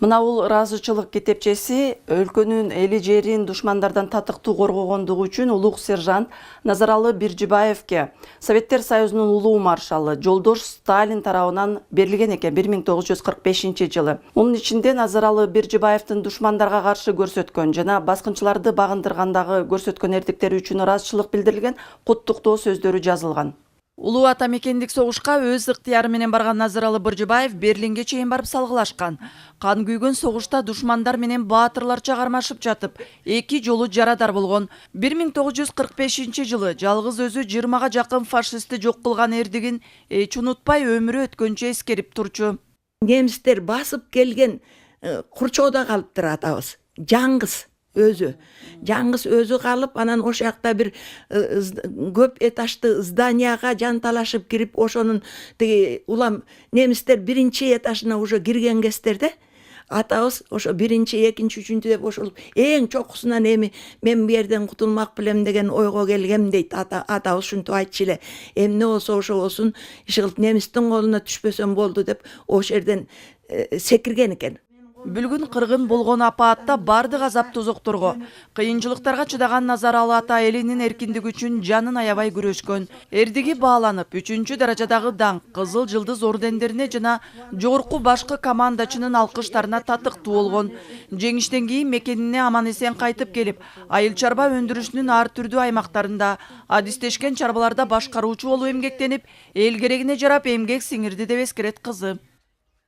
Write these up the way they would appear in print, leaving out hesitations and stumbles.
Мына бул ыраазычылык кетепчеси өлкөнүн эли жерин душмандардан татыктуу коргогондугу үчүн улуг сержант Назаралы Биржибаевке Советтер Союзунун улуу маршалы Жолдош Сталин тарабынан берилген экен 1945-жылы. Мунун ичинде Назаралы Биржибаевдин душмандарга каршы көрсөткөн жана баскынчыларды багындыргандагы көрсөткөн эрдиктери үчүн ыраазычылык билдирилген куттуктоо сөздөрү жазылган. Улуу ата мекендик согушка өз ыктыяры менен барган Назаралы Биржибаев Берлинге чейин барып салгылашкан. Кан күйгөн согушта душмандар менен баатырларча кармашып жатып, 2 жолу жарадар болгон. 1945-жылы жалгыз өзү 20га жакын фашистти жок кылган эрдигин эч унутпай өмүрү өткөнчө эскерип турчу. Немистер басып келген курчоодо калыптыр атабыз. Жаңгыз өзү калып, анан ошол жакта бир көп этажды зданияга жанталашып кирип, ошонун тиги улам немистер биринчи этажына уже кирген кездерде атабыз ошо биринчи, экинчи, үчүнчү деп ошол эң чокусунан эми мен бу жерден кутулмак билем деген ойго келгем дейт. Атабыз ушинтип айтчу эле. Эмне болсо ошо болсун, иши немистин колуна түшпөсөм болду деп ошол жерден секирген экен. Бүлгүн кыргын болгон апаатта бардык азап тозокторго, кыйынчылыктарга чыдаган Назаралы ата элинин эркиндиги үчүн жанын аябай күрөшкөн. Эрдиги бааланып, 3-даражадагы даңк, Кызыл Жылдыз ордендерине жана жогорку башкы командачынын алкыштарына татыктуу болгон. Жеңиштен кийин мекенине аман-эсен кайтып келип, айыл чарба өндүрүшүнүн ар түрдүү аймактарында адистешкен чарбаларда башкаруучу болуп эмгектенип, эл керегине жарап эмгек сиңирди деп эскерет кызы.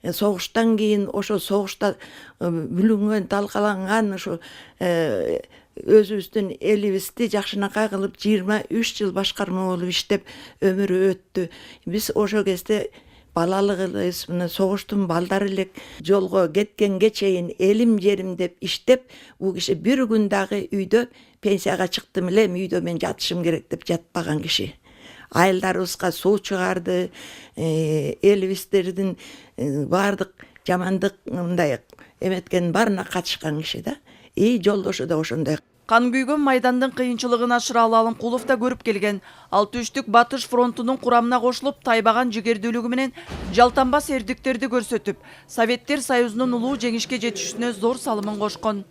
Согуштан кийин ошо согушта бүлүнгөн, талкаланган ошо өзүбүздүн элибизди жакшынакай кылып 23 жыл башкарма болуп иштеп өмүрү өттү. Биз ошол кезде балалык элебиз, мына согуштун балдары элек жолго кеткенге чейин элим жерим деп иштеп, бул киши бир күн дагы үйдө пенсияга чыктым эле, үйдө мен жатышым керек деп жатпаган киши. Айылдарыбызга суу чыгарды, элибиздердин бардык жамандык мындай эметкен барына катышкан киши да. Жолдошу да ошондой. Кан күйгөн майдандын кыйынчылыгын Ашыралы Алымкулов да көрүп келген. 63-түк Батыш фронтунун курамына кошулуп, тайбаган жигердүүлүгү менен жалтанбас эрдиктерди көрсөтүп, Советтер Союзунун улуу жеңишке жетишүүсүнө зор салымын кошкон.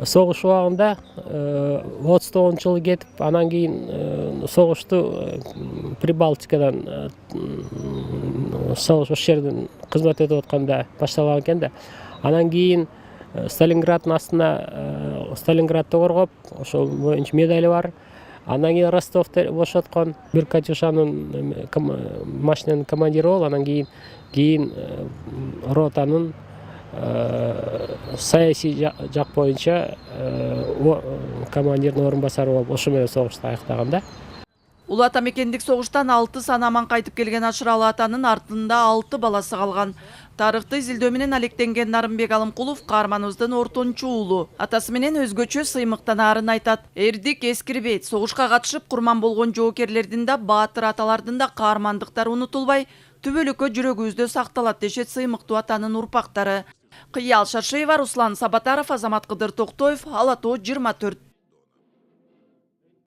Согуш убагында 39-жылы кетип, анан кийин согушту Прибалтикадан согуш ошол жерден кызмат өтүп атканда башталган экен да. Анан кийин Сталинграддын астына Сталинградды коргоп, ошол боюнча медали бар. Анан кийин Ростовду бошоткон, бир Катюшанын машинанын командири болуп, анан кийин ротанын саясий жак боюнча командирдин орун басары болуп, ошо менен согушту аяктаган да. Улуу ата мекендик согуштан 6 сан аман кайтып келген Ашыралы атанын артында 6 баласы калган. Тарыхты изилдөө менен алектенген Нарымбек Алымкулов каарманыбыздын ортончу уулу. Атасы менен өзгөчө сыймыктанаарын айтат. Эрдик эскирбейт, согушка катышып курман болгон жоокерлердин да, баатыр аталардын да каармандыктары унутулбай, түбөлүккө жүрөгүбүздө сакталат дешет сыймыктуу атанын урпактары. Кыял Шаршеева, Руслан Сабатаров, Азамат Кыдыр Токтоев, Ала Тоо 24.